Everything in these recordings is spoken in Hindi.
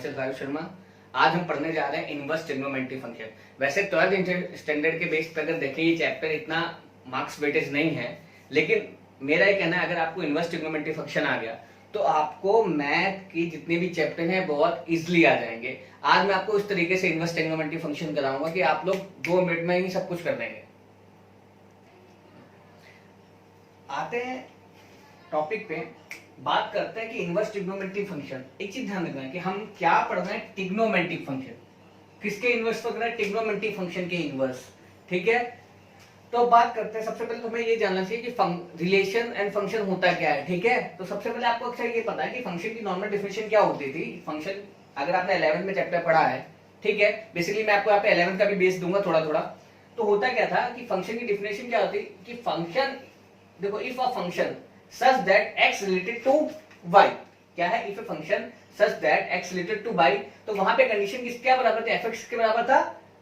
myself आयुष शर्मा। आज हम पढ़ने जा रहे हैं इनवर्स ट्रिग्नोमेट्री फंक्शन। वैसे 12th स्टैंडर्ड के बेस पे अगर देखें ये चैप्टर इतना मार्क्स वेटेज नहीं है, लेकिन मेरा ये कहना है अगर आपको इनवर्स ट्रिग्नोमेट्री फंक्शन आ गया तो आपको मैथ की जितने भी चैप्टर हैं बहुत इजीली आ जाएंगे। आज मैं आपको इस तरीके से इनवर्स ट्रिग्नोमेट्री फंक्शन कराऊंगा कि आप लोग 2 मिनट में ही सब कुछ कर लेंगे। आते हैं टॉपिक पे, बात करते हैं कि इनवर्स ट्रिग्नोमेट्रिक फंक्शन। एक चीज ध्यान रखना है कि हम क्या पढ़ रहे हैं, ट्रिग्नोमेट्रिक फंक्शन। किसके इनवर्स पढ़ रहे हैं? ट्रिग्नोमेट्रिक फंक्शन के इनवर्स। ठीक है, तो बात करते हैं। सबसे पहले तो हमें ये जानना चाहिए कि रिलेशन एंड फंक्शन होता क्या है। ठीक है, तो सबसे पहले आपको अक्सर ये पता है कि फंक्शन की नॉर्मल डेफिनेशन क्या होती थी। फंक्शन अगर आपने 11th में चैप्टर पढ़ा है, ठीक है, बेसिकली मैं आपको यहाँ पे 11th का भी बेस दूंगा थोड़ा थोड़ा। तो होता क्या था कि फंक्शन की डेफिनेशन क्या होती कि फंक्शन, देखो, if a function such that x related to y, क्या है? if a function such that x related to y, तो वहां पे कंडीशन किसके बराबर थी? fx के बराबर था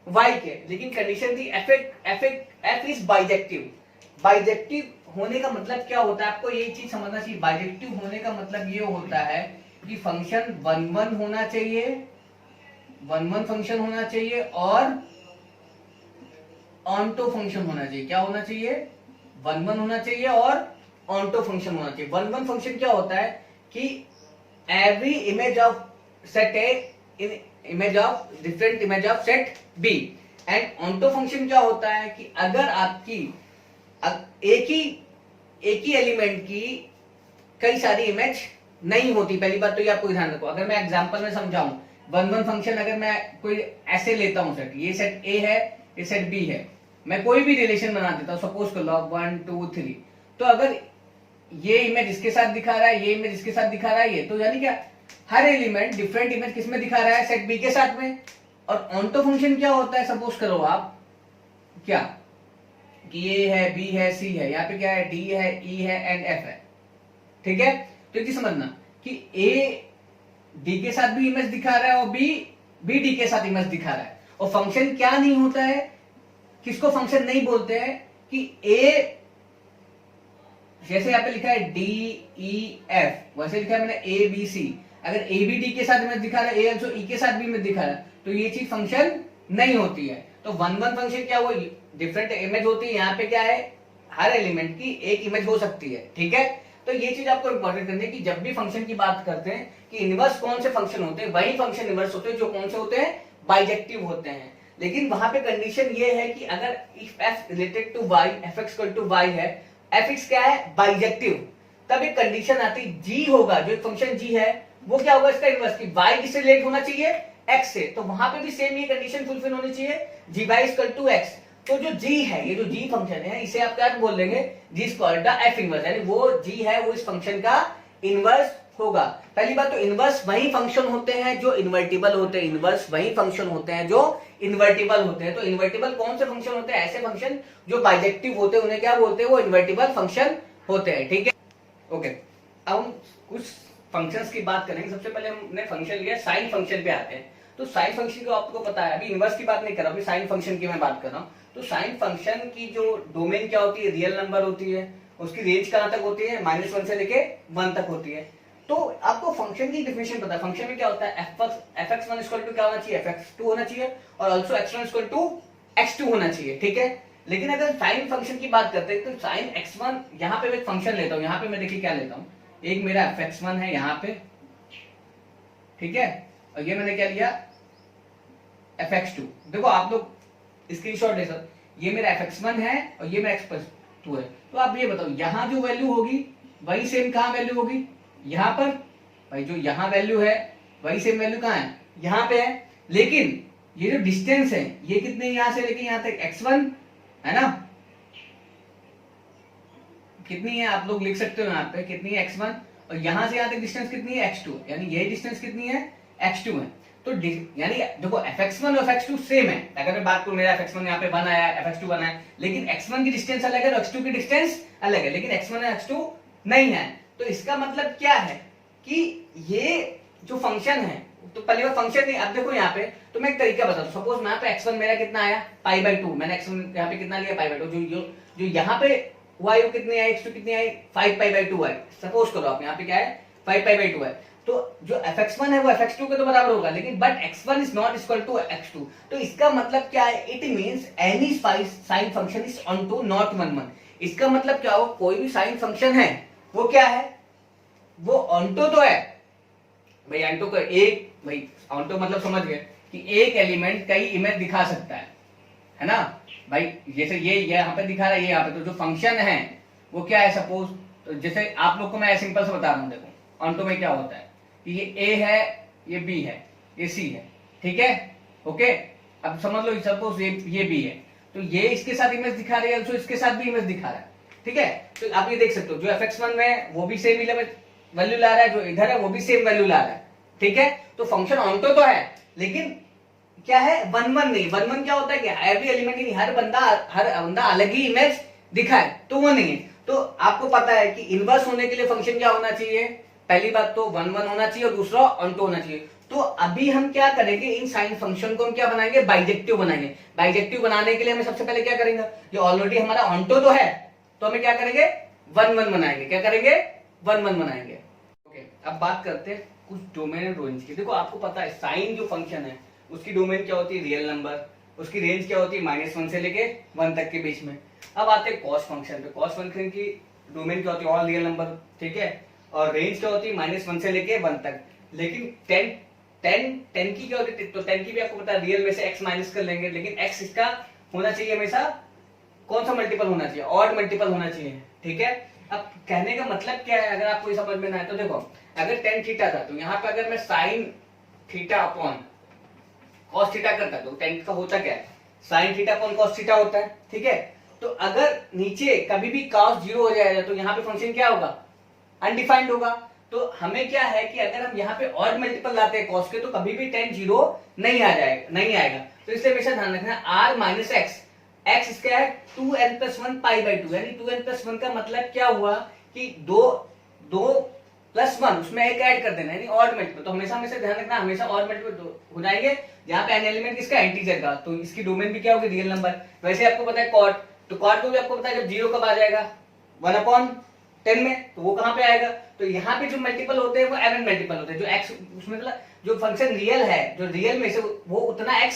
y के, लेकिन कंडीशन थी f is बाइजेक्टिव। बाइजेक्टिव होने का मतलब क्या होता है? आपको ये चीज समझना चाहिए। बाइजेक्टिव होने का मतलब ये होता है कि फंक्शन 1 होना चाहिए, 1 फंक्शन होना चाहिए और ऑनटो फंक्शन होना चाहिए। क्या होना चाहिए? 1 होना चाहिए और ऑनटो फंक्शन होना चाहिए। 1 फंक्शन क्या होता है कि every image of set A in image of different image of set B. And onto function क्या होता है कि अगर आपकी एक ही एलिमेंट की कई सारी इमेज नहीं होती। पहली बात तो ये आपको ध्यान रखो। अगर मैं एग्जांपल में समझाऊं, 1 फंक्शन अगर मैं कोई ऐसे लेता हूं सेट, ये सेट ए है, ये सेट बी है, मैं कोई भी रिलेशन बना देता हूं, सपोज कर लो 1 2 3, तो अगर ये इमेज इसके साथ दिखा रहा है, ये इमेज इसके साथ दिखा रहा है, ये तो यानी क्या हर एलिमेंट डिफरेंट इमेज किसमें दिखा रहा है? सेट बी के साथ में। और ऑनटो फंक्शन क्या होता है? सपोज करो आप क्या कि ए है, बी है, सी है, यहाँ पे क्या है? डी है, ई है एंड एफ है। ठीक है, तो ये समझना कि ए डी के साथ भी इमेज दिखा रहा है और बी डी के साथ इमेज दिखा रहा है। और फंक्शन क्या नहीं होता है, किसको फंक्शन नहीं बोलते हैं कि ए, जैसे यहाँ पे लिखा है डी ई एफ, वैसे लिखा है मैंने ए बी सी। अगर ए बी डी के साथ इमेज दिखा रहा है, ए ऑल्सो ई के साथ भी इमेज दिखा रहा है, तो ये चीज फंक्शन नहीं होती है। तो 1 फंक्शन क्या, वो डिफरेंट इमेज होती है। यहाँ पे क्या है? हर एलिमेंट की एक इमेज हो सकती है। ठीक है, तो ये चीज आपको इंपॉर्टेंट करनी है कि जब भी फंक्शन की बात करते हैं कि इनवर्स कौन से फंक्शन होते हैं, वही फंक्शन इनवर्स होते हैं जो कौन से होते हैं? बाइजेक्टिव होते हैं। लेकिन वहां पे कंडीशन ये है कि अगर if f related to y, f x equal to y है, एफ एक्स क्या है? बाइजेक्टिव, तब एक कंडीशन आती जी होगा, जो एक फंक्शन जी है वो क्या होगा? इसका इनवर्स की वाई किससे रिलेट होना चाहिए? एक्स से। तो वहां पे भी सेम ये कंडीशन फुलफिल होनी चाहिए, जी वाई इक्वल टू एक्स। तो जो जी है, ये जो जी फंक्शन है, इसे आप क्या बोल लेंगे? जी स्क्वायर द एफ इनवर्स, यानी वो जी है वो इस फंक्शन का इनवर्स होगा। पहली बात तो इनवर्स वही फंक्शन होते हैं जो इन्वर्टिबल होते हैं। इनवर्स वही फंक्शन होते हैं जो इन्वर्टिबल होते हैं। तो इन्वर्टिबल कौन से फंक्शन होते हैं? ऐसे फंक्शन जो बाइजेक्टिव होते हैं, उन्हें क्या बोलते हैं? वो इन्वर्टिबल फंक्शन होते हैं। ठीक है, ओके। अब हम कुछ फंक्शंस की बात करेंगे। सबसे पहले हमने फंक्शन लिया, साइन फंक्शन पे आते हैं। तो साइन फंक्शन को आपको पता है, अभी इनवर्स की बात नहीं कर रहा, अभी साइन फंक्शन की मैं बात कर रहा हूं। तो साइन फंक्शन की जो डोमेन क्या होती है? रियल नंबर होती है। उसकी रेंज कहां तक होती है? -1 से लेके 1 तक होती है। तो आपको फंक्शन की डेफिनेशन पता है। फंक्शन में क्या होता है? fx1 इक्वल टू क्या होना चाहिए? fx2 होना चाहिए और also x1 equal to x2 होना चाहिए। ठीक है, लेकिन अगर साइन फंक्शन की बात करते हैं तो साइन x1, यहां पे मैं एक फंक्शन लेता हूं। यहां पे मैं देखिए क्या लेता हूं, एक मेरा fx1 है यहां पे, ठीक है, और ये मैंने क्या लिया? fx2। देखो आप लोग स्क्रीनशॉट ले सकते, ये मेरा fx1 है और ये मेरा x2 है। तो आप ये बताओ, यहां जो वैल्यू होगी वही सेम कहां वैल्यू होगी? यहां पर। भाई जो यहां वैल्यू है वही सेम वैल्यू कहां है? यहां पे है। लेकिन ये जो डिस्टेंस है, ये कितने यहां से लेके यहां तक? x1 है ना, कितनी है? आप लोग लिख सकते हो यहाँ पे कितनी है? x1। और यहां से यहां तक डिस्टेंस कितनी है? x2, यानी यही डिस्टेंस कितनी है? x2 है। तो यानी देखो fx1 और fx2 सेम है। अगर मैं बात करूं, मेरा fx1 यहाँ पे 1 आया, fx2 1 आया, लेकिन x1 की डिस्टेंस अलग है और x2 की डिस्टेंस अलग है, लेकिन x1 और x2 नहीं है। तो इसका मतलब क्या है कि ये जो फंक्शन है, तो पहली बार फंक्शन नहीं। अब देखो यहाँ पे तो मैं एक तरीका बताता हूँ। सपोज यहाँ पे x1 मेरा कितना आया? π/2। मैंने x1 यहाँ पे कितना लिया? π/2। जो यहाँ पे y कितनी आई? x2 कितनी आई? 5π/2 आई। सपोज करो आप यहाँ पे क्या है? 5π/2 है। तो जो fx1 है वो fx2 के तो बराबर होगा, लेकिन but x1 is not equal to x2। तो इसका मतलब क्या है, it means any sine function is onto not 1 1। इसका मतलब क्या हो, कोई भी साइन फंक्शन है वो क्या है, वो ऑनटो तो है भाई, ऑनटो का एक भाई, ऑनटो मतलब समझ गए कि एक एलिमेंट कई इमेज दिखा सकता है ना भाई। जैसे ये यहाँ पे दिखा रहा है, ये यहाँ पे, तो जो फंक्शन है वो क्या है, सपोज तो जैसे आप लोग को मैं सिंपल से बता रहा हूँ, देखो ऑनटो में क्या होता है कि ये ए है, ये बी है, ये सी है, ठीक है, ओके। अब समझ लो सपोज ये बी है, तो ये इसके साथ इमेज दिखा रही है, तो इसके साथ भी इमेज दिखा रहा है, ठीक है। तो आप ये देख सकते हो जो fx1 में वो भी सेम वैल्यू ला रहा है, जो इधर है वो भी सेम वैल्यू ला रहा है, ठीक है। तो फंक्शन ऑनटो तो है, लेकिन क्या है, 1 1 नहीं। 1 1 क्या होता है कि एवरी एलिमेंट, हर बंदा अलग ही इमेज दिखाए, तो वो नहीं है। तो आपको पता है कि इनवर्स होने के लिए फंक्शन क्या होना चाहिए, पहली बात तो 1 1 होना चाहिए और दूसरा ऑनटो होना चाहिए। तो अभी हम क्या करेंगे, इन साइन फंक्शन को हम क्या बनाएंगे, बाइजेक्टिव बनाएंगे। बाइजेक्टिव बनाने के लिए हमें सबसे पहले क्या करेंगे, जो ऑलरेडी हमारा ऑनटो तो है, तो हमें क्या करेंगे, 1 1 बनाएंगे। क्या करेंगे, 1 1 बनाएंगे। ओके, अब बात करते हैं कुछ डोमेन एंड रेंज की। देखो आपको पता है साइन जो फंक्शन है उसकी डोमेन क्या होती है, रियल नंबर, उसकी रेंज क्या होती है, -1 से लेके 1 तक के बीच में। अब आते हैं कॉस फंक्शन पे। कॉस फंक्शन की डोमेन क्या होती है, ऑल रियल नंबर, ठीक है, और रेंज क्या होती है, -1 से लेके 1 तक। लेकिन 10 की क्या होती है, तो 10 की भी आपको पता है रियल में से x माइनस कर लेंगे, लेकिन x इसका होना चाहिए हमेशा कौन सा मल्टीपल होना चाहिए, ऑड मल्टीपल होना चाहिए, ठीक है। अब कहने का मतलब क्या है, अगर आपको ये समझ में ना आए तो देखो, अगर tan थीटा था तो यहाँ पे अगर मैं sine theta upon cos theta करता तो tan का होता क्या है, sine theta upon cos theta होता है, ठीक है। तो अगर नीचे कभी भी cos 0 हो जाएगा तो यहाँ पे फंक्शन क्या होगा, अनडिफाइंड होगा। तो हमें क्या है कि अगर हम यहाँ पे ऑड मल्टीपल लाते हैं cos के, तो कभी भी tan 0 नहीं आएगा। तो इसलिए हमेशा ध्यान रखना r माइनस एक्स, x इसका है 2n+1 π/2, यानी 2n+1 का मतलब क्या हुआ कि दो +1 उसमें एक ऐड कर देना, यानी ऑड मल्टीपल। तो हमेशा ध्यान रखना, हमेशा ऑड मल्टीपल हो जाएंगे जहां पे n एलिमेंट किसका, इंटीजर का, तो इसकी डोमेन भी क्या होगी, रियल नंबर। वैसे आपको पता है कॉट, तो कॉट को भी आपको पता है जब 0 कब आ जाएगा, 1/10 में, तो वो कहां पे आएगा। तो यहाँ पे जो मल्टीपल होते हैं वो एवन मल्टीपल होते हैं, जो x उसमें मतलब जो फंक्शन रियल है, जो रियल में से वो उतना x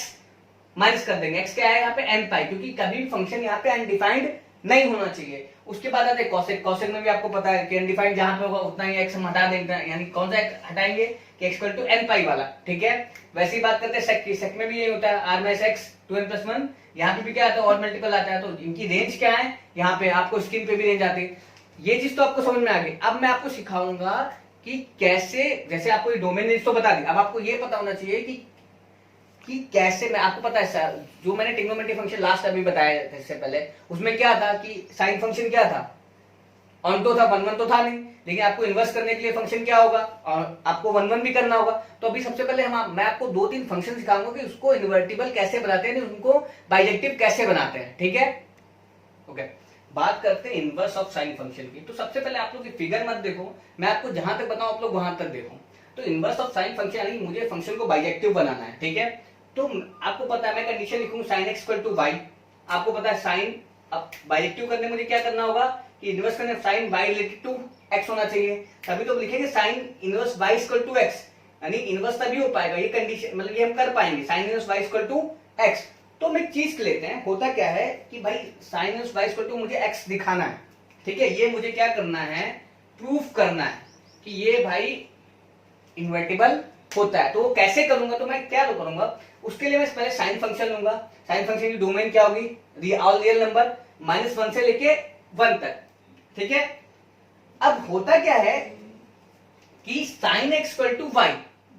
माइनस कर देंगे। x क्या है यहाँ पे n पाई, क्योंकि कभी भी फंक्शन यहाँ पे अनडिफाइंड नहीं होना चाहिए। उसके बाद आते कोसेक। कोसेक में भी आपको पता है कि अनडिफाइंड जहां पे होगा उतना ही x हम हटा देंगे, यानी कौन सा हटाएंगे कि x n पाई वाला, ठीक है। वैसी बात करते हैं सेक की। सेक में भी ये होता है r माइनस x 2n+1, यहाँ पे भी क्या आता है, ऑड मल्टीपल आता है। तो इनकी रेंज क्या है, यहाँ पे आपको स्क्रीन पे भी रेंज आती है। ये चीज तो आपको समझ में आ गई। अब मैं आपको सिखाऊंगा कि कैसे, जैसे आपको ये डोमेन रेंज तो बता दी, अब आपको ये पता होना चाहिए कि कैसे, मैं आपको पता है सर, जो मैंने ट्रिग्नोमेट्री फंक्शन लास्ट अभी बताया था इससे पहले, उसमें क्या था कि साइन फंक्शन क्या था, ऑनटो था, 1 1 तो था नहीं, लेकिन आपको इन्वर्स करने के लिए फंक्शन क्या होगा, और आपको 1 1 भी करना होगा। तो अभी सबसे पहले मैं आपको 2-3 फंक्शन सिखाऊंगा कि उसको इन्वर्टिबल कैसे बनाते हैं, उनको बाइजेक्टिव कैसे बनाते हैं, ठीक है। ओके, बात करते हैं इनवर्स ऑफ साइन फंक्शन की। तो सबसे पहले आप लोग फिगर मत देखो, मैं आपको जहां तक बताऊं आप लोग वहां तक देखो। तो इनवर्स ऑफ साइन फंक्शन यानी मुझे फंक्शन को बाइजेक्टिव बनाना है, ठीक है। तो आपको पता है मैं कंडीशन लिखूंगा sin x equal to y। आपको पता है साइन, अब बाइजेक्टिव करने मुझे क्या करना होगा कि इनवर्स करने sine y related to x होना चाहिए, तभी तो लिखेंगे sine inverse y equal to x, यानी इनवर्स तभी हो पाएगा, ये कंडीशन मतलब ये हम कर पाएंगे, sine inverse y equal to x। तो हम एक चीज लेते हैं, होता क्या है कि भाई sine inverse y equal to मुझे x दिखाना है, ठीक है। ये मुझे क्या करना है, प्रूफ करना है कि ये भाई इन्वर्टिबल होता है। तो वो कैसे करूंगा, तो मैं क्या तो करूंगा, उसके लिए मैं पहले साइन फंक्शन लूंगा। साइन फंक्शन की डोमेन क्या होगी, ऑल रियल नंबर, -1 से लेके 1 तक, ठीक है। अब होता क्या है कि sin x equal to y,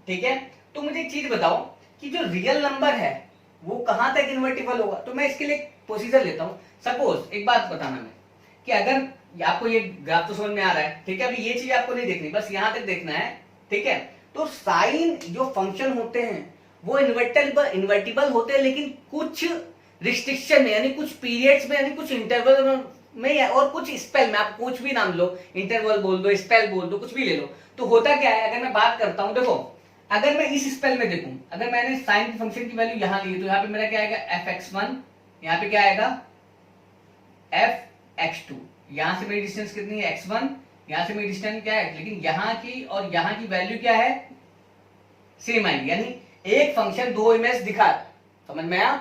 ठीक है। तो मुझे एक चीज बताओ कि जो रियल नंबर है वो कहां तक इन्वर्टिबल होगा। तो मैं इसके लिए प्रोसीजर लेता हूं। सपोज एक बात बताना मैं कि अगर आपको ये ग्राफ तो समझ में आ रहा है, ठीक है, अभी ये चीज आपको नहीं देखनी, बस यहां तक देखना है, ठीक है। तो साइन जो फंक्शन होते हैं वो इन्वर्टिबल होते हैं, लेकिन कुछ रिस्ट्रिक्शन में, यानी कुछ पीरियड्स में, यानी कुछ इंटरवल में, और कुछ स्पेल में। आप कुछ भी नाम लो, इंटरवल बोल दो, स्पेल बोल दो, कुछ भी ले लो। तो होता क्या है, अगर मैं बात करता हूं, देखो अगर मैं इस स्पेल में देखूं, अगर मैंने साइन फंक्शन की वैल्यू यहां ली तो यहाँ पे मेरा क्या आएगा, fx1, यहाँ पे क्या आएगा fx2, यहां से मेरी डिस्टेंस कितनी है x1, यहाँ से मेरी डिस्टेंस क्या है, लेकिन यहाँ की और यहाँ की वैल्यू क्या है, सेम आएगी। यानी एक फंक्शन दो इमेज दिखा रहा है, समझ में आया?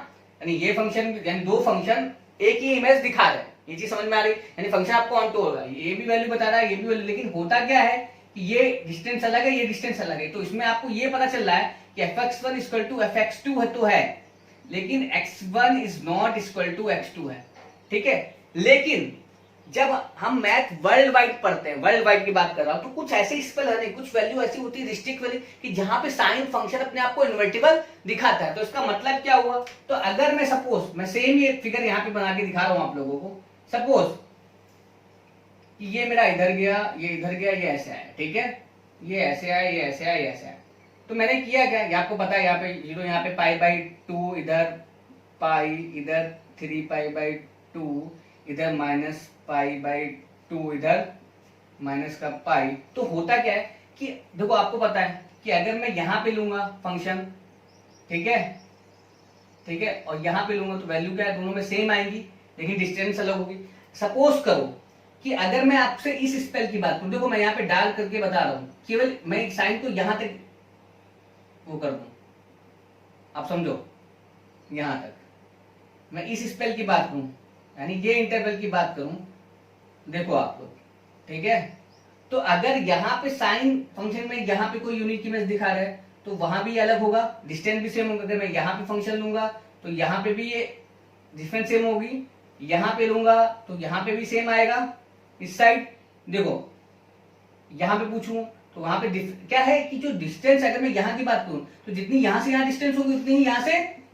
यानी ये फंक्शन यानी दो फंक्शन एक ही इमेज दिखा रहे हैं, ये चीज समझ में आ रही? यानी फंक्शन आपको ऑन टू होगा, ये भी वैल्यू बता रहा है, ये भी वैल्यू, लेकिन होता क्या है कि ये डिस्टेंस अलग है, ये डिस्टेंस अलग है। तो इसमें आपको ये पता चल रहा है कि fx1 इक्वल टू fx2 है तो है, लेकिन x1 is not equal to x2 है, ठीक है। लेकिन जब हम मैथ वर्ल्ड वाइड पढ़ते हैं, वर्ल्ड वाइड की बात कर रहा हूं, तो कुछ ऐसे स्पेल है, कुछ वैल्यू ऐसी होती है रिस्ट्रिक्ट वाली कि जहां पे साइन फंक्शन अपने आप को इन्वर्टिबल दिखाता है। तो इसका मतलब क्या हुआ, तो अगर मैं सपोज मैं सेम ये फिगर यहां पे बना के दिखा रहा हूं आप लोगों को, सपोज कि ये मेरा इधर गया, ये इधर गया, ये ऐसे आया, ठीक है, ये ऐसे आया, ये ऐसे आया, ये ऐसे आया। तो मैंने किया क्या, ये आपको पता है, यहाँ पे 0, यहाँ पे π/2, इधर पाई, इधर 3π/2, इधर -π/2, इधर माइनस का पाई। तो होता क्या है कि देखो आपको पता है कि अगर मैं यहां पे लूंगा फंक्शन, ठीक है, ठीक है, और यहां पे लूंगा तो वैल्यू क्या है, दोनों में सेम आएंगी, लेकिन डिस्टेंस अलग होगी। सपोज करो कि अगर मैं आपसे इस स्पेल की बात करूं, देखो मैं यहाँ पे डाल करके बता रहा हूं, केवल मैं साइन को यहां तक वो कर दूं, आप समझो, यहां तक मैं इस स्पेल की बात करूं, यानी ये इंटरवल की बात करूं, देखो आप लोग, ठीक है। तो अगर यहाँ पे साइन फंक्शन में यहाँ पे कोई यूनिक इमेज दिखा रहा है तो वहां भी अलग होगा, डिस्टेंस भी सेम होगा। अगर मैं यहाँ पे फंक्शन लूंगा तो यहाँ पे भी ये डिफरेंस सेम होगी, यहाँ पे लूंगा तो यहाँ पे भी सेम आएगा। इस साइड देखो, यहाँ पे पूछूं तो वहां पे क्या है कि जो डिस्टेंस, अगर मैं यहाँ की बात करूं तो जितनी यहाँ से यहाँ डिस्टेंस होगी उतनी ही यहाँ से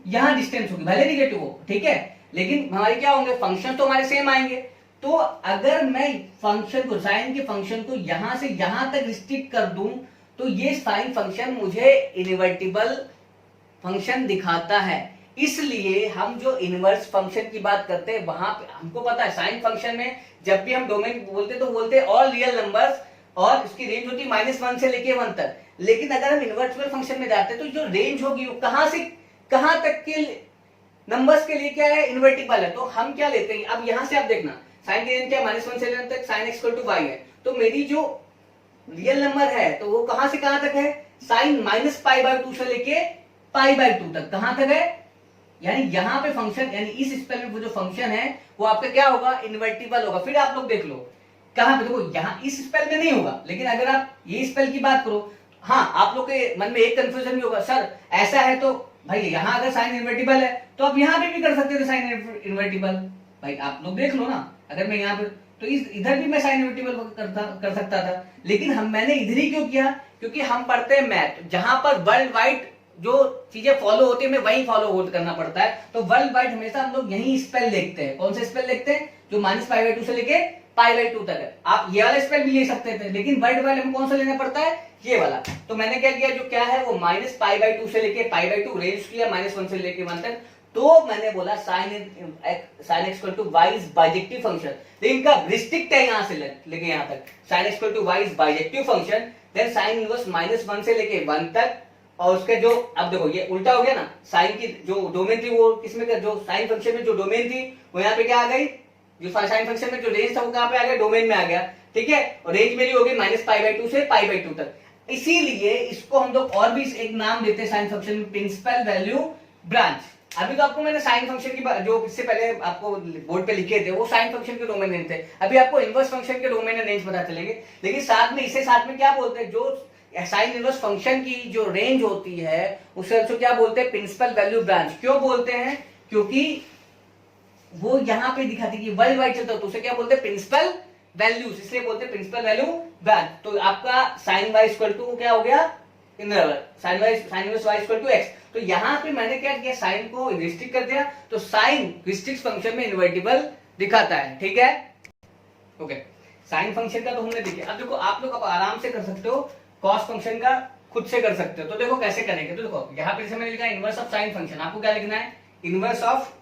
यहाँ डिस्टेंस होगी, भले निगेटिव हो, ठीक है, लेकिन हमारे क्या होंगे, फंक्शन तो हमारे सेम आएंगे। तो अगर मैं फंक्शन को, साइन के फंक्शन को यहां से यहां तक रिस्ट्रिक्ट कर दूं तो ये साइन फंक्शन मुझे इनवर्टिबल फंक्शन दिखाता है। इसलिए हम जो इनवर्स फंक्शन की बात करते हैं वहां पे हमको पता है साइन फंक्शन में जब भी हम डोमेन बोलते तो बोलते हैं ऑल रियल नंबर्स, और इसकी रेंज होती है -1 से लेके 1 तक। लेकिन अगर हम इनवर्टिबल फंक्शन में जाते हैं तो जो रेंज होगी वो कहां से कहां तक के नंबर्स के लिए क्या है, इन्वर्टिबल है। तो हम क्या लेते हैं, अब यहां से आप देखना साइन की रेंज क्या, -1 से 1 तक, साइन x = y है। तो मेरी जो रियल नंबर है तो वो कहां से कहां तक है, साइन -π/2 से लेके π/2 तक, कहां तक है, यानी यहाँ पे फंक्शन, यानी इस स्पेल में वो जो फंक्शन है वो आपका क्या होगा, इन्वर्टिबल होगा। फिर आप लोग देख लो कहां पे, देखो यहाँ इस स्पेल में नहीं होगा, लेकिन अगर आप ये स्पेल की बात करो, हाँ आप लोग के मन में एक कंफ्यूजन भी होगा, सर ऐसा है तो भाई यहाँ अगर साइन इन्वर्टिबल है तो आप यहाँ पे भी कर सकते थे साइन इन्वर्टिबल। भाई आप लोग देख लो ना, अगर मैं यहाँ पे तो इधर भी मैं साइन इन्वर्टिबल कर सकता था, लेकिन मैंने इधर ही क्यों किया, क्योंकि हम पढ़ते हैं मैथ, जहां पर वर्ल्ड वाइड जो चीजें फॉलो होती है हमें वही फॉलो करना पड़ता है। तो वर्ल्ड वाइड हमेशा हम लोग यही स्पेल देखते हैं। कौन से स्पेल देखते हैं, जो -π/2 से लेके π/2 तक है। आप ये वाला स्पेल भी ले सकते थे, लेकिन वर्ल्ड वाइड हमें कौन सा लेना पड़ता है, ये वाला। तो मैंने क्या किया, जो क्या है वो -π/2 से लेके π/2 रेंज किया, -1 से लेके 1 तक। तो मैंने बोला sine x = y is bijective function, लेकिन कब, रिस्ट्रिक्ट है यहां से लेके यहां तक, sine x = y is bijective function, then sine inverse -1 से लेके 1 तक। और उसके जो, अब देखो ये उल्टा हो गया ना, साइन की जो डोमेन थी वो किसमें, जो साइन फंक्शन में जो डोमेन थी वो यहाँ पे क्या आ गई, जो साइन फंक्शन में जो रेंज था वो कहां पे आ गया, डोमेन में आ गया, ठीक है। और रेंज मेरी होगी -π/2 से π/2 तक। इसीलिए इसको हम लोग और भी एक नाम देते हैं साइन फंक्शन में, प्रिंसिपल वैल्यू ब्रांच। अभी तो आपको मैंने साइन फंक्शन की जो इससे पहले आपको बोर्ड पे लिखे थे वो साइन फंक्शन के डोमेन रेंज थे, अभी आपको इनवर्स फंक्शन के डोमेन रेंज पता चलेंगे। लेकिन साथ में इसे साथ में क्या बोलते हैं, जो साइन इनवर्स फंक्शन की जो रेंज होती है उसे क्या बोलते हैं, प्रिंसिपल वैल्यू ब्रांच। क्यों बोलते हैं, क्योंकि वो यहाँ पे दिखाती है कि वर्ल्ड वाइड चलता है, तो उसे क्या बोलते हैं, प्रिंसिपल वैल्यूज, इसलिए बोलते हैं प्रिंसिपल वैल्यू ब्रांच। तो आपका साइन y = क्या हो गया, साइन इनवर्स y = x। तो यहाँ पे मैंने क्या किया, साइन को रिस्ट्रिक्ट कर दिया, तो साइन रिस्ट्रिक्ट फंक्शन में इन्वर्टिबल दिखाता है, ठीक है, ओके। साइन फंक्शन का तो हमने देखा। अब देखो आप लोग अब आराम से कर सकते हो, कॉस फंक्शन का खुद से कर सकते हो। तो देखो कैसे करेंगे, तो देखो यहाँ पे मैंने लिखा इनवर्स ऑफ साइन फंक्शन, आपको क्या लिखना है, इनवर्स ऑफ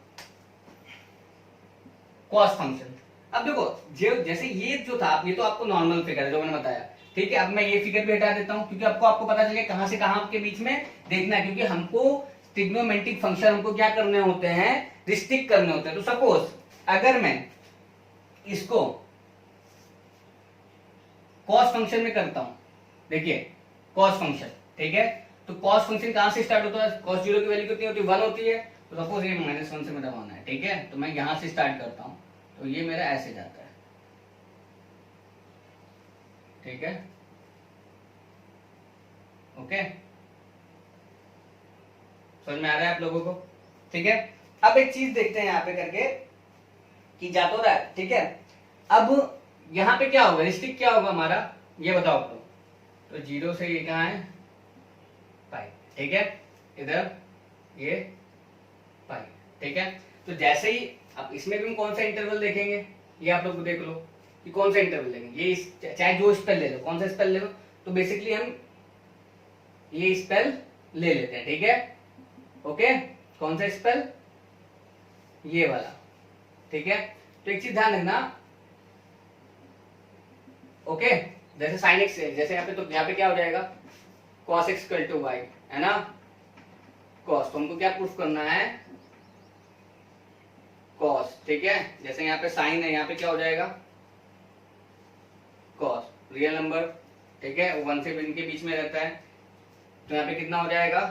कॉस फंक्शन। अब देखो जैसे ये जो था, ये तो आपको नॉर्मल फिगर है जो मैंने बताया, ठीक है। अब मैं ये फिगर भी हटा देता हूं, क्योंकि आपको पता चले कहां से कहां के बीच में देखना है, क्योंकि हमको ट्रिग्नोमेट्रिक फंक्शन हमको क्या करने होते हैं, रिस्ट्रिक्ट करने होते हैं। तो सपोज अगर मैं इसको कॉस फंक्शन में करता हूं, देखिए कॉस फंक्शन, ठीक है, तो कॉस फंक्शन कहां से स्टार्ट होता है, कॉस जीरो की वैल्यू कितनी होती है, 1 होती है, तो सपोज ये -1 से मेरा 1 है, ठीक है, तो मैं यहां से स्टार्ट करता हूं, तो ये मेरा ऐसे जाता है, ठीक है, ओके, समझ में आ रहा है आप लोगों को, ठीक है। अब एक चीज देखते हैं यहाँ पे करके कि जा तो रहा है, ठीक है, अब यहाँ पे क्या होगा, रिस्ट्रिक्ट क्या होगा हमारा, ये बताओ आप लोग, तो 0 से ये कहाँ है, पाई, ठीक है, इधर ये पाई, ठीक है, तो जैसे ही अब इसमें भी हम कौन सा इंटरवल देखेंगे, ये आप लोग देख लो कि कौन सा इंटरवल लेंगे, ये चाहे जो स्पेल ले लो, कौन सा स्पेल ले लो, तो बेसिकली हम ये स्पेल ले लेते हैं, ठीक है, ओके, कौन सा स्पेल, ये वाला, ठीक है, तो एक चीज ध्यान रखना, ओके, जैसे साइन एक्स, जैसे यहाँ पे, तो यहाँ पे क्या हो जाएगा, cos x equal to y, है ना, cos, तो हमको क्या प्रूफ करना है, cos, ठीक है, जैसे यहाँ पे साइन है, यहाँ पे क्या हो जाएगा, cos, रियल नंबर, ठीक है, 1 से इनके बीच में रहता है, तो यहाँ पे कितना हो जाएगा,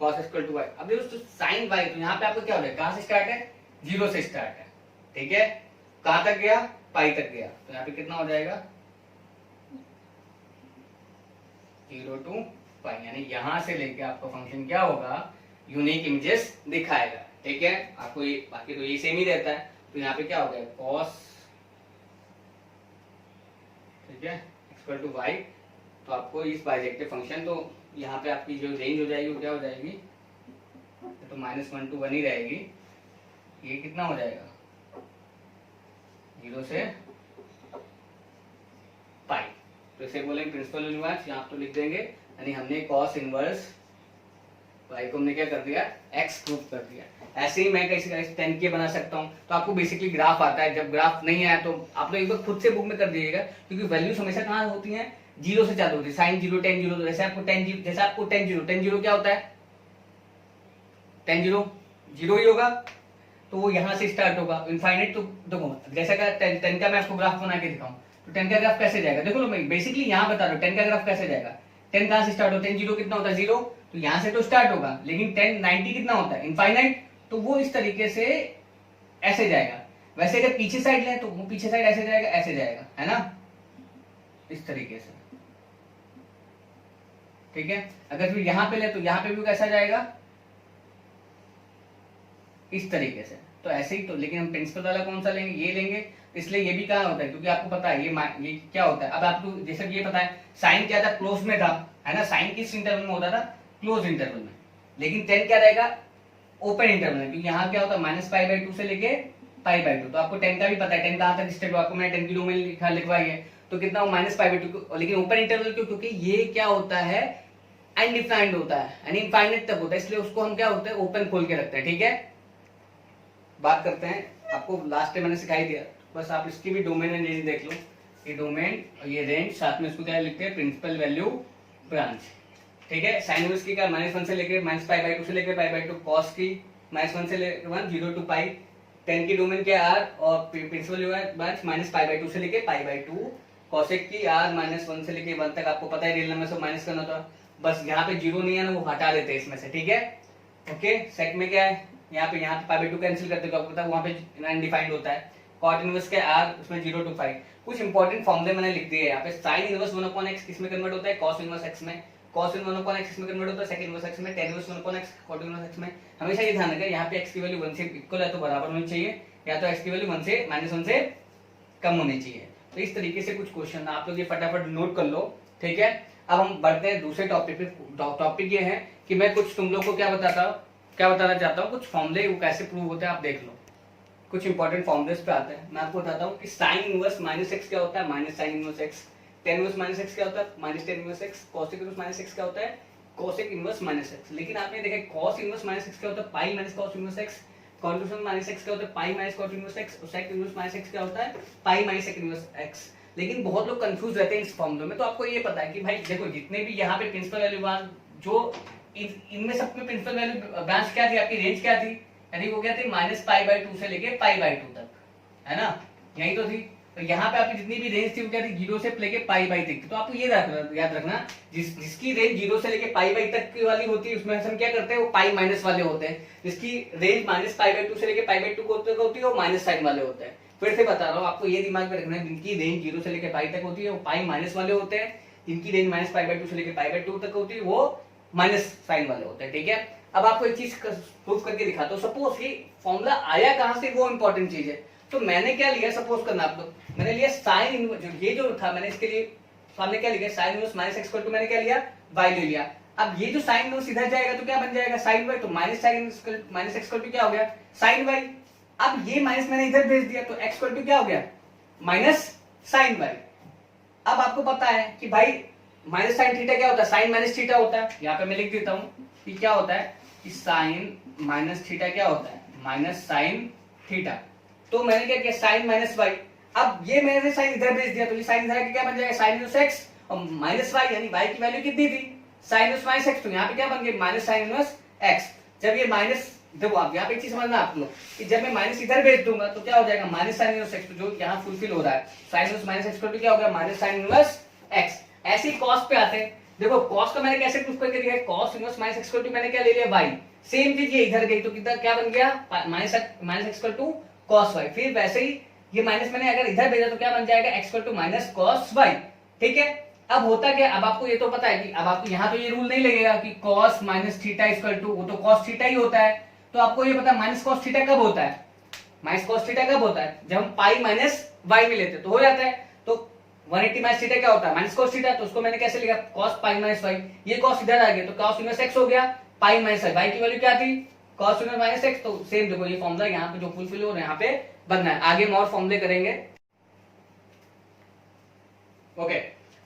cos इक्वल टू वाई। अब देखो तो साइन वाई, तो यहाँ पे आपको क्या हो जाएगा, कहां से स्टार्ट है, 0 से स्टार्ट है, ठीक है, कहां तक गया, पाई तक गया, तो यहाँ पे कितना हो जाएगा, 0 टू पाई, यानी यहां से लेके आपका फंक्शन क्या होगा, यूनिक इमेजेस दिखाएगा, ठीक है, आपको ये बाकी तो ये सेम ही रहता है, तो यहाँ पे क्या हो गया, cos, ठीक है, इक्वल टू वाई, तो आपको इस बाइजेक्टिव फंक्शन, तो यहाँ पे आपकी जो रेंज हो जाएगी वो क्या हो जाएगी, तो -1 to 1 ही रहेगी, ये कितना हो जाएगा, 0 से पाई, तो इसे बोलेंगे प्रिंसिपल इनवर्स, यहाँ तो लिख देंगे, यानी हमने कॉस इनवर्स वाई को हमने क्या कर दिया, एक्स प्रूफ कर दिया। ऐसे ही मैं कैसे 10 के बना सकता हूँ, तो आपको बेसिकली ग्राफ आता है, जब ग्राफ नहीं आया तो आप लोग एक बार खुद से बुक में कर दीजिएगा, क्योंकि वैल्यूज हमेशा कहाँ होती हैं, 0 से चालू होती है, साइन 0 10 0, जैसे आपको 10 0, जैसे आपको 10 0 क्या होता है, 10 0 0 ही होगा, तो वो यहाँ से स्टार्ट होगा इनफाइनाइट, तो देखो जैसा का 10 का मैं आपको ग्राफ बना के दिखाऊं, तो 10 का ग्राफ कैसे जाएगा, देखो मैं बेसिकली यहाँ बता रहा हूँ 10 का ग्राफ कैसे जाएगा, 10 कहाँ से स्टार्ट होता है, 0 कितना होता है 0, तो यहाँ से तो स्टार्ट होगा, लेकिन 10 90 कितना होता है इनफाइनाइट, तो वो इस तरीके से ऐसे जाएगा। वैसे अगर पीछे साइड लें तो वो पीछे साइड ऐसे जाएगा, ऐसे जाएगा, है ना, इस तरीके से, ठीक है। अगर फिर यहां पे ले तो यहां पे भी कैसा जाएगा, इस तरीके से, तो ऐसे ही, तो लेकिन हम प्रिंसिपल वाला कौन सा लेंगे, ये लेंगे, इसलिए ये भी कहाँ होता है, क्योंकि आपको पता है ये क्या होता है, अब आपको जैसे ये पता है साइन क्या था, क्लोज में था, है ना, साइन किस इंटरवल में होता था, क्लोज इंटरवल में, लेकिन 10 क्या रहेगा, ओपन इंटरवल में, क्योंकि यहाँ क्या होता है -π/2 से लेके π/2, तो आपको 10 का भी पता है, 10 कहां तक स्टेप, आपको मैंने 10 की डोमेन लिखवाई है, तो कितना हो -π/2, लेकिन ओपन इंटरवल क्यों, क्योंकि ये क्या होता है, अनडिफाइंड होता है, यानी इनफाइनाइट तक होता है, इसलिए उसको हम क्या होता है, ओपन खोल के रखते हैं, ठीक है। बात करते हैं, आपको लास्ट टाइम मैंने सिखाई दिया, बस आप इसकी भी डोमेन एंड रेंज देख लो, ये डोमेन और ये रेंज, साथ में इसको क्या लिखते हैं, प्रिंसिपल वैल्यू ब्रांच, ठीक है। साइन इनवर्स की क्या, -1 से लेके -π/2 से लेके π/2, कॉस की -1 से लेके 1 0 to पाई, 10 की डोमेन क्या आर, और प्रिंसिपल ब्रांच -π/2 से लेके π/2, कॉसेक की r -1 से लेके 1 तक, आपको पता है रियल नंबर से माइनस करना था, बस यहाँ पे 0 नहीं है ना, वो हटा देते हैं इसमें से, ठीक है, ओके। सेक में क्या है, यहाँ पे π/2 कैंसिल करते हो, आपको पता है वहाँ पे अनडिफाइंड होता है, कॉट इनवर्स का r उसमें 0 to 5, कुछ इंपॉर्टेंट फॉर्मूले मैंने लिख दिए यहाँ पे, साइन इनवर्स 1/x किस में कन्वर्ट होता है, कॉस इनवर्स x में, cos इन 1/x इसमें कन्वर्ट होता है, सेक इनवर्स x में, tan inverse 1/x cot inverse x में। हमेशा ये ध्यान रखें, यहाँ पे x की वैल्यू 1 से इक्वल है तो बराबर होनी चाहिए, या तो x की वैल्यू 1 से -1 से कम होनी चाहिए। तो इस तरीके से कुछ क्वेश्चन आप लोग ये फटाफट नोट कर लो, ठीक है। अब हम बढ़ते हैं दूसरे टॉपिक पे। टॉपिक ये है कि मैं कुछ तुम लोग को क्या बताना चाहता हूँ, कुछ फॉर्मूले वो कैसे प्रूव होते हैं आप देख लो। कुछ इंपॉर्टेंट फॉर्मूलेस पे आते हैं, मैं आपको बताता हूँ कि साइन इनवर्स -x क्या होता है, minus sine inverse x, tan inverse -x क्या होता है, minus tan inverse x, cosec inverse -x क्या होता है, cosec इनवर्स -x। लेकिन आपने देखा cos इनवर्स -x क्या होता है, pi minus cos inverse x, cot inverse -x क्या होता है, pi minus cot inverse x, और sec इनवर्स -x क्या होता है, pi minus sec inverse x। लेकिन बहुत लोग कंफ्यूज रहते हैं इस फॉर्मूले में। तो आपको ये पता है कि भाई देखो जितने भी यहाँ पे प्रिंसिपल वैल्यू जो इनमें सब में प्रिंसिपल वैल्यू ब्रांच क्या थी, आपकी रेंज क्या थी, यानी वो क्या थी -π/2 से लेके π/2 तक, है ना, यही तो थी। तो यहाँ पे आपकी जितनी भी रेंज थी वो क्या थी, 0 से लेके पाई बाई तक। तो आपको ये याद रखना, जिसकी रेंज 0 से लेके पाई बाई तक की वाली होती है उसमें हम क्या करते हैं, वो पाई माइनस वाले होते हैं। जिसकी रेंज माइनस पाई बाई 2 से लेके पाई बाई 2 तक होती है वो माइनस साइन वाले होते हैं। फिर से बता रहा हूँ आपको, ये दिमाग में रखना है, जिनकी रेंज 0 से लेके पाई तक होती है वो पाई माइनस वाले होते हैं, जिनकी रेंज माइनस पाई बाई 2 से लेके पाई बाई 2 तक होती है वो माइनस साइन वाले होते हैं। ठीक है, अब आपको एक चीज प्रूफ करके दिखाता हूँ। सपोज ये फॉर्मूला आया कहां से, वो इंपॉर्टेंट चीज है। तो मैंने क्या लिया, सपोज करना आप लोग, मैंने लिया साइन इनवर्स, ये जो था मैंने इसके लिए सामने क्या लिखा, sine inverse minus x equal to मैंने क्या लिया, वाई ले लिया। अब ये जो साइन इनवर्स इधर जाएगा तो क्या बन जाएगा, साइन वाई, तो minus sine minus x equal to क्या हो गया, साइन वाई। अब ये माइनस मैंने इधर भेज दिया तो एक्स इक्वल टू क्या हो गया, माइनस साइन वाई। अब आपको पता है कि भाई माइनस साइन थीटा क्या होता है, साइन माइनस थीटा होता है। यहाँ पे मैं लिख देता हूँ कि क्या होता है, कि साइन माइनस थीटा क्या होता है, माइनस साइन थीटा। तो मैंने क्या किया, साइन माइनस वाई। अब ये मैंने साइन इधर भेज दिया तो ये साइन इधर क्या बन जाएगा, साइन इनवर्स एक्स और माइनस वाई, यानी वाई की वैल्यू कितनी थी, साइन इनवर्स माइनस एक्स। तो यहाँ पे क्या बन गया, माइनस साइन इनवर्स एक्स। जब ये माइनस, देखो आप यहाँ पे एक चीज समझना आप लोग, कि जब मैं माइनस इधर भेज दूंगा तो क्या हो जाएगा, माइनस साइन इनवर्स एक्स, जो यहाँ फुलफिल हो रहा है, साइन इनवर्स माइनस एक्स क्या हो गया, माइनस साइन इनवर्स एक्स। ऐसे ही कॉस पे आते हैं। देखो कॉस का मैंने कैसे प्रूफ करके दिया, कॉस इनवर्स माइनस एक्स मैंने क्या ले लिया, वाई। सेम चीज ये इधर गई तो कितना क्या बन गया, minus x to cos y. फिर वैसे ही ये माइनस मैंने अगर इधर भेजा तो क्या बन जाएगा, x to minus cos y. ठीक है, अब होता क्या, अब आपको ये तो पता है कि अब आपको यहाँ तो ये रूल नहीं लगेगा कि cos minus theta equal to, वो तो कॉस थीटा ही होता है। तो आपको ये पता है माइनस कॉस थीटा कब होता है, माइनस कॉस थीटा कब होता है, जब हम पाई माइनस वाई में लेते तो हो जाता है। तो 180 माइनस थीटा क्या होता है, माइनस कॉस थीटा। तो उसको मैंने कैसे लिखा, कॉस पाई माइनस वाई। ये कॉस इधर आ गया तो कॉस इनवर्स एक्स हो गया, पाई माइनस वाई। वाई की वैल्यू क्या थी, कॉस इनवर्स माइनस एक्स। तो सेम देखो ये फॉर्मूला यहाँ पे जो फुलफिल हो रहा है यहाँ पे बनना है। आगे हम और फॉर्मूले करेंगे। ओके,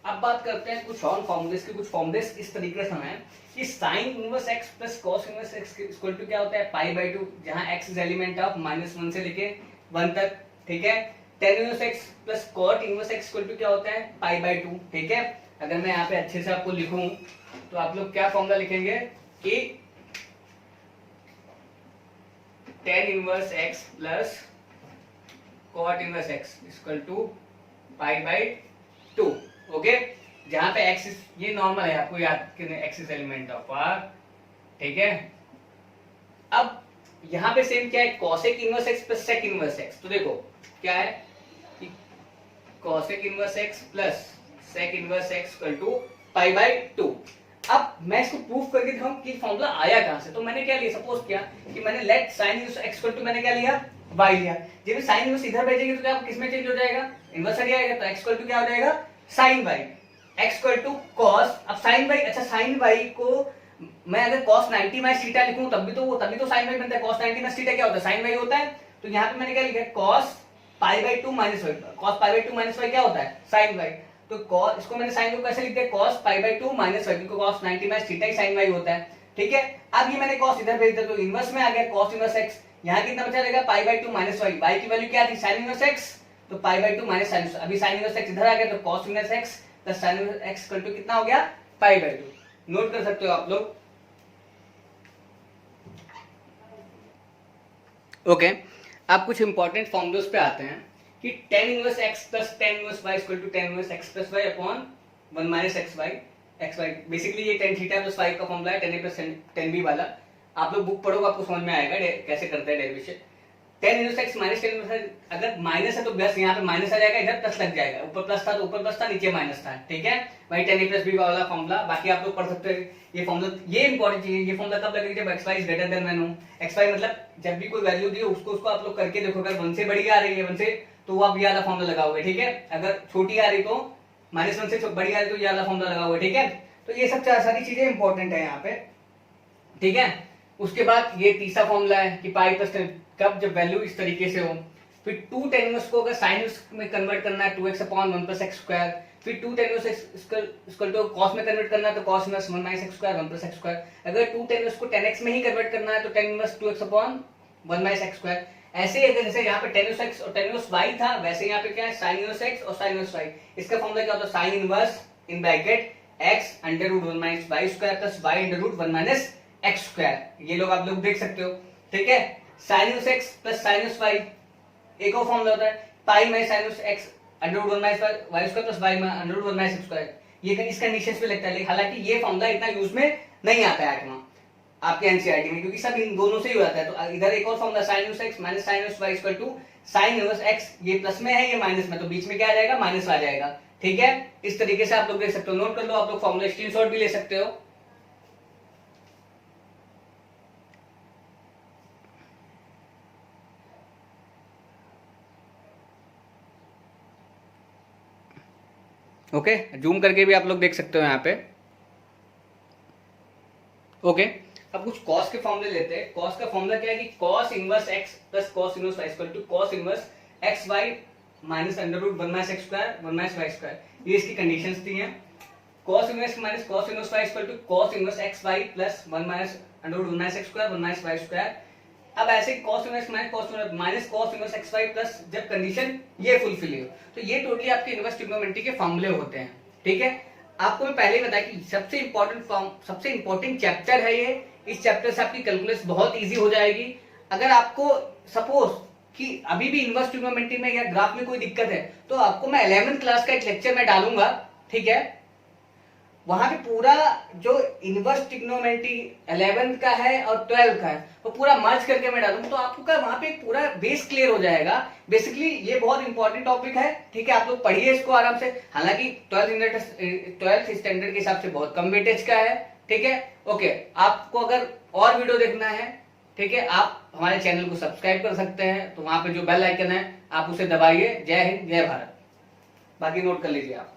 अब बात करते हैं कुछ और फॉर्मूलेस के। कुछ फॉर्मूलेस इस तरीके से हैं कि sine inverse x plus cos inverse x equal to क्या होता है, पाई बाई 2, जहां एक्स इज एलिमेंट ऑफ -1 से लेके 1 तक। ठीक है, tan inverse x plus cot inverse x equal to क्या होता है, पाई बाई 2। ठीक है, अगर मैं यहाँ पे अच्छे से आपको लिखूं तो आप लोग क्या फॉर्मूला लिखेंगे कि tan inverse x plus cot inverse x equal to pi by 2। Okay, जहां पे x ये नॉर्मल है, आपको याद करना, x is element of r। ठीक है, अब यहाँ पे सेम क्या है, cosec inverse x plus sec inverse x। तो देखो क्या है कि cosec inverse x plus sec inverse x equal to pi by 2। अब मैं इसको प्रूफ करके दिखाऊं कि फॉर्मूला आया कहां से। तो मैंने क्या लिया, सपोज किया कि मैंने let sin inverse x equal to मैंने क्या लिया, y लिया। जब sin इनवर्स इधर भेजेंगे तो क्या किसमें चेंज हो जाएगा, इनवर्स हट जाएगा, तो x इक्वल टू क्या हो जाएगा, sin y। x equal to cos, अब sin y, अच्छा sin y को मैं अगर cos 90 माइनस थीटा लिखूं तब भी तो sin y बनता है। cos 90 माइनस थीटा क्या होता है, sin y होता है। तो यहाँ पे मैंने क्या लिखा है, cos pi by 2 minus y. cos pi by 2 minus y क्या होता है, sin y। तो cos, इसको मैंने sin को कैसे लिख दिया, cos pi by 2 minus y, क्योंकि cos 90 माइनस थीटा ही sin y होता है। ठीक है, अब ये मैंने cos इधर भेज दिया तो इनवर्स में आ गया cos इनवर्स x। यहाँ कितना बचा रहेगा, pi by 2 minus y. y की वैल्यू क्या थी, sin इनवर्स x, तो पाई बाई 2 माइनस sin। अभी sin इनवर्स x इधर आ गया तो cos inverse x plus sin inverse x equal to कितना हो गया, पाई बाई 2। नोट कर सकते हो आप लोग। ओके, अब कुछ इंपॉर्टेंट फॉर्मूलास पे आते हैं कि tan inverse x plus tan inverse y equal to tan inverse x plus y upon 1 minus xy। Basically ये tan थीटा प्लस y का फॉर्मूला है, tan a plus tan b वाला। आप लोग बुक पढ़ोगे आपको समझ में आएगा कैसे करते हैं derivation. tan inverse x minus tan inverse, अगर माइनस है तो बस यहाँ पे माइनस आ जाएगा, इधर प्लस लग जाएगा। ऊपर प्लस था तो ऊपर प्लस था, नीचे माइनस था। ठीक है, वही tan a प्लस b वाला फॉर्मूला। बाकी आप लोग पढ़ सकते हैं ये फॉर्मूला। ये इंपॉर्टेंट चीज है, ये फॉर्मूला कब लगेगा, जब xy इज ग्रेटर देन 1 हो। xy मतलब जब भी कोई वैल्यू दी हो उसको आप लोग करके देखो, अगर 1 से बड़ी आ रही है 1 से, तो आप ये वाला फॉर्मूला लगाओगे। ठीक है, अगर छोटी आ रही तो -1 से बड़ी आ रही तो ये वाला फॉर्मूला लगाओगे। ठीक है, तो ये सब सारी चीजें इंपॉर्टेंट है यहाँ पे। ठीक है, उसके बाद ये तीसरा फॉर्मूला है कि पाई प्लस, कब जब वैल्यू इस तरीके से हो। फिर 2 tan इनवर्स को अगर sin इनवर्स में कन्वर्ट करना है 2x upon 1 plus x square. फिर 2 tan inverse equal to cos में कन्वर्ट करना है तो cos inverse 1 minus x square 1 plus x square. अगर 2 tan इनवर्स को tan x में ही कन्वर्ट करना है तो tan inverse 2x upon 1 minus x square. ऐसे ही अगर जैसे यहाँ पे tan इनवर्स x और tan इनवर्स y था, वैसे यहाँ पे क्या है, sin इनवर्स x और sin इनवर्स y। इसका फॉर्मूला क्या होता है, sin inverse in bracket x under root 1 minus y square plus y under root 1 minus x square. ये लोग आप लोग देख सकते हो। ठीक है, sin inverse x plus sin inverse y। एक और फॉर्मूला होता है pi minus sin inverse x under root 1 minus y square plus y under root 1 minus x square, ये इस कंडीशंस पे लगता है, लेकिन हालांकि ये फॉर्मूला इतना यूज में नहीं आता है आठवां आपके एनसीईआरटी में, क्योंकि सब इन दोनों से ही हो जाता है। तो इधर एक और formula sine inverse x minus sine inverse y equal to sine inverse x, ये प्लस में है ये माइनस में, तो बीच में क्या आ जाएगा माइनस आ जाएगा। ठीक है, इस तरीके से आप लोग देख सकते हो, नोट कर लो, आप लोग फॉर्मूला स्क्रीनशॉट भी ले सकते हो। ओके, जूम करके भी आप लोग देख सकते हो यहाँ पे। ओके, अब कुछ कॉस के फॉर्मूले लेते हैं। कॉस का फॉर्मूला क्या है कि cos inverse x plus cos inverse y equal to cos inverse x y minus under root 1 minus x square 1 minus y square, ये इसकी कंडीशंस दी हैं। Cos inverse minus cos inverse y equal to cos inverse x y plus 1 minus under root 1 minus x square 1 minus y square. अब ऐसे cos inverse minus cos inverse x y plus, जब कंडीशन ये फुलफिल हो, तो ये टोटली आपके इनवर्स ट्रिग्नोमेट्री के फॉर्मूले होते हैं। ठीक है, आपको मैं पहले ही बताया कि सबसे इंपॉर्टेंट चैप्टर है ये। इस चैप्टर से आपकी कैलकुलस बहुत इजी हो जाएगी। अगर आपको सपोज कि अभी भी इनवर्स ट्रिग्नोमेट्री में या ग्राफ में कोई दिक्कत है, तो आपको मैं 11th क्लास का एक लेक्चर में डालूंगा। ठीक है, वहां पे पूरा जो इनवर्स ट्रिग्नोमेट्री 11th का है और 12th का है वो पूरा मर्ज करके मैं डालूंगा, तो आपको का वहां पे पूरा बेस क्लियर हो जाएगा। बेसिकली ये बहुत इंपॉर्टेंट टॉपिक है। ठीक है, आप लोग पढ़िए इसको आराम से। हालांकि 12th स्टैंडर्ड के हिसाब से बहुत कम वेटेज का है। ठीक है, ओके, आपको अगर और वीडियो देखना है, ठीक है, आप हमारे चैनल को सब्सक्राइब कर सकते हैं, तो वहां पे जो बेल आइकन है आप उसे दबाइए। जय हिंद, जय भारत। बाकी नोट कर लीजिए आप।